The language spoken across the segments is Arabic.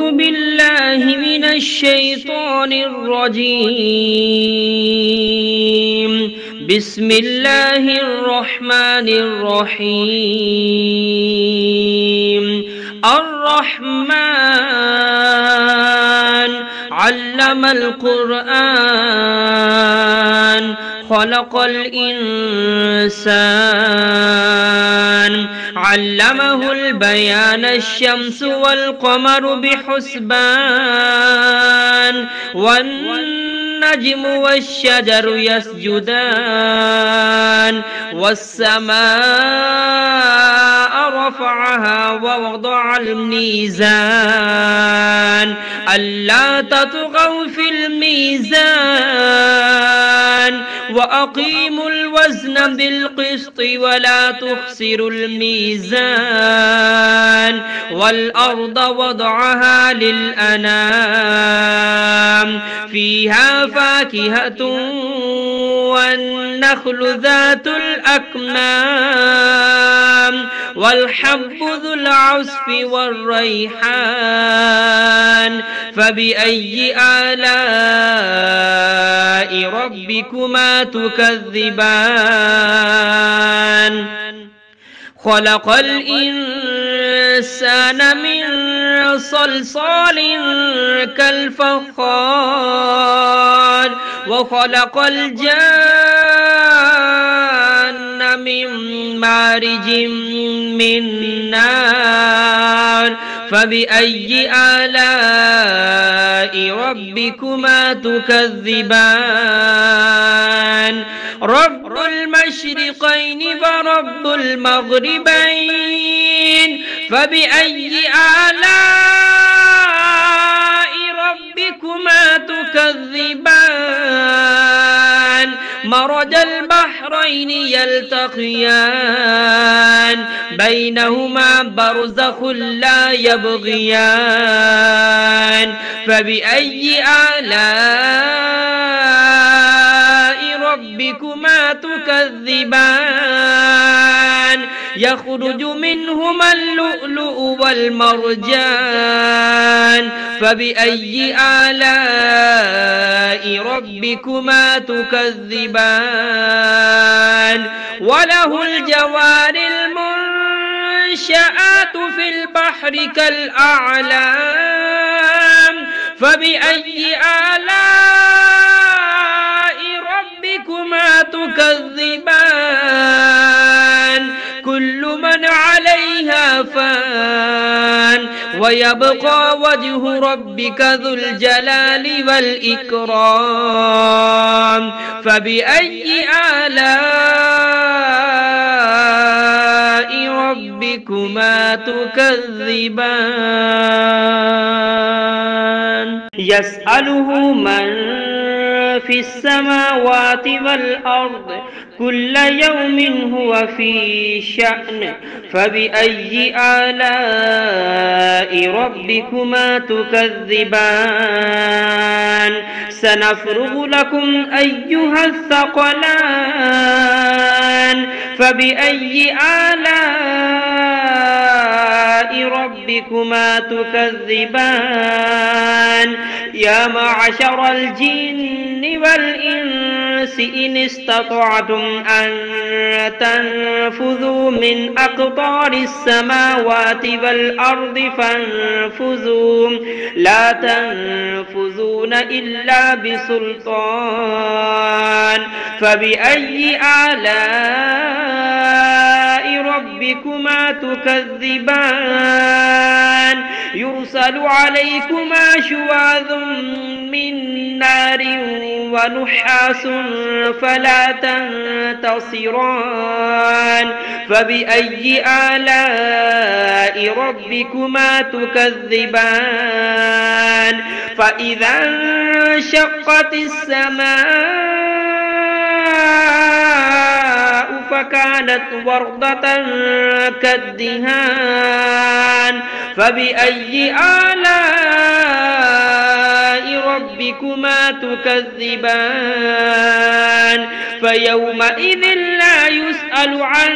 أعوذ بالله من الشيطان الرجيم. بسم الله الرحمن الرحيم. الرحمن علم القرآن خلق الإنسان علمه البيان الشمس والقمر بحسبان والنجم والشجر يسجدان والسماء رفعها ووضع الميزان ألا تطغوا في الميزان وأقيموا الوزن بالقسط ولا تخسروا الميزان والأرض وضعها للأنام فيها فاكهة والنخل ذات الأكمام والحب ذو العصف والريحان فبأي آلاء ربكما تكذبان خلق الإنسان من صلصال كالفخار وخلق الجان من مارج من نار فبأي آلاء ربكما تكذبان رب المشرقين ورب المغربين فبأي آلاء ربكما تكذبان مرج البحرين يلتقيان بينهما برزخ لا يبغيان فبأي آلاء ربكما تكذبان يخرج منهما اللؤلؤ والمرجان فبأي آلاء ربكما تكذبان وله الجوار المنشآت في البحر كالأعلام فبأي آلاء ربكما تكذبان كل من عليها فان ويبقى وجه ربك ذو الجلال والإكرام فبأي آلاء ربكما تكذبان يسأله من في السماوات والأرض كل يوم هو في شأن فبأي آلاء ربكما تكذبان سنفرغ لكم أيها الثقلان فبأي آلاء ربكما تكذبان يا معشر الجن والإنس إن استطعتم أن تنفذوا من أقطار السماوات والأرض فانفذوا لا تنفذون إلا بسلطان فبأي آلاء ربكما تكذبان يرسل عليكما شواظ من نار ونحاس فلا تنتصران فبأي آلاء ربكما تكذبان فإذا انشقت السماء فكانت وردة كالدهان فبأي آلاء ربكما تكذبان فيومئذ لا يسأل عن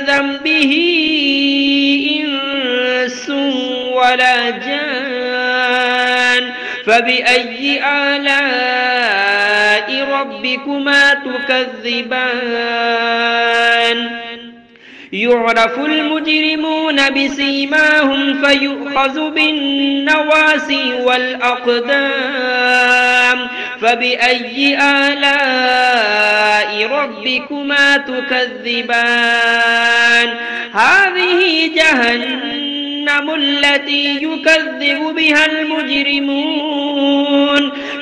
ذنبه إنس ولا جان فبأي آلاء ربكما تكذبان يعرف المجرمون بسيماهم فيؤخذ بالنواسي والأقدام فبأي آلاء ربكما تكذبان هذه جهنم التي يكذب بها المجرمون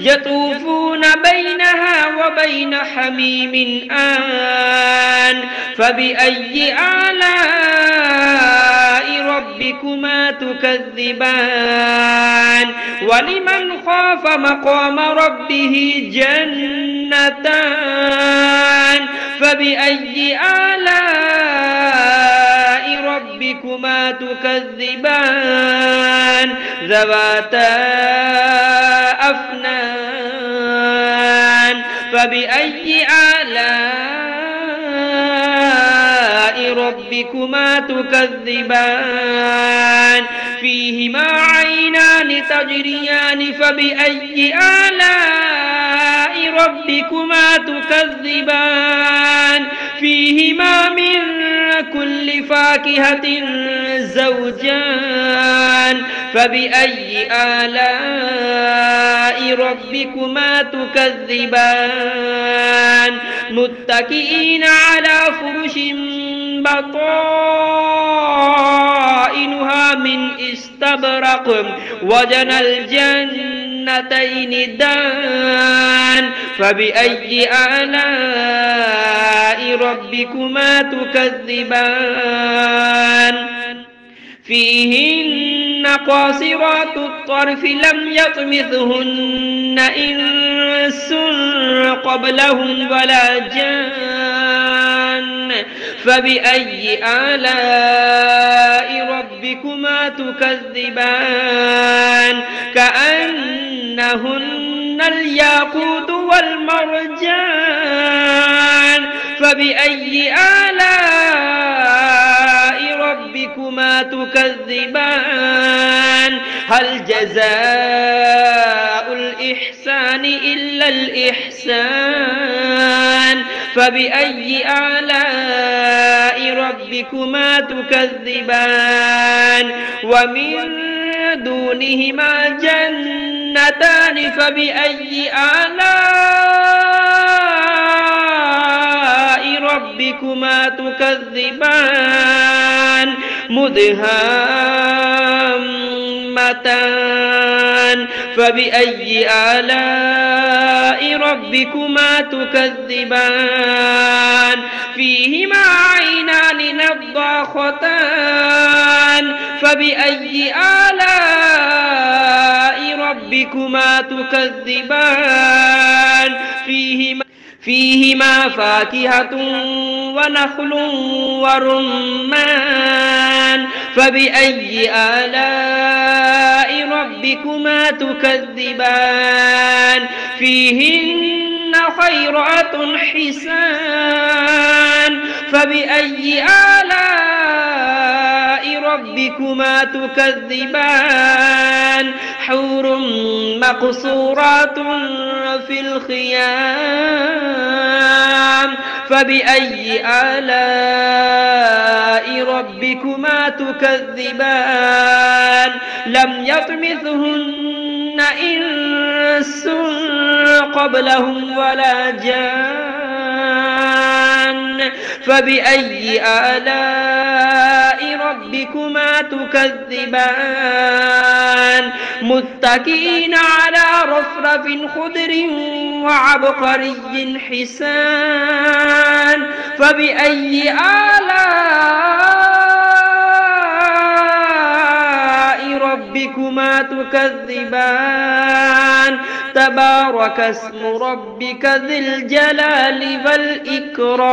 يطوفون بينها وبين حميم آن فبأي آلاء ربكما تكذبان ولمن خاف مقام ربه جنتان فبأي آلاء ربكما تكذبان ذواتا أفنان فبأي آلاء ربكما تكذبان فيهما عينان تجريان فبأي آلاء ربكما تكذبان فيهما من كل فاكهة زوجان فبأي آلاء ربكما تكذبان متكئين على فرش بطائنها من استبرق وجنى الجنتين دان فبأي آلاء ربكما تكذبان فيهن قاصرات الطرف لم يطمثهن إنس قبلهم ولا جان فبأي آلاء ربكما تكذبان كأنهن الياقوت والمرجان فبأي آلاء ربكما تكذبان هل جزاء الإحسان إلا الإحسان فبأي آلاء ربكما تكذبان ومن دونهما جنتان فبأي آلاء ربكما تكذبان مدهامتان فبأي آلاء ربكما تكذبان فيهما عينان نضاختان فبأي آلاء ربكما تكذبان فيهما فاكهة ونخل ورمان فبأي آلاء ربكما تكذبان فيهن خيرات حسان فبأي آلاء ربكما تكذبان حور مقصورات في الخيام فبأي آلاء ربكما تكذبان لم يطمثهن إنس قبلهم ولا جان فبأي آلاء ربكما تكذبان متكئين على رفرف خضر وعبقري حسان فبأي آلاء ربكما تكذبان تبارك اسم ربك ذي الجلال والإكرام.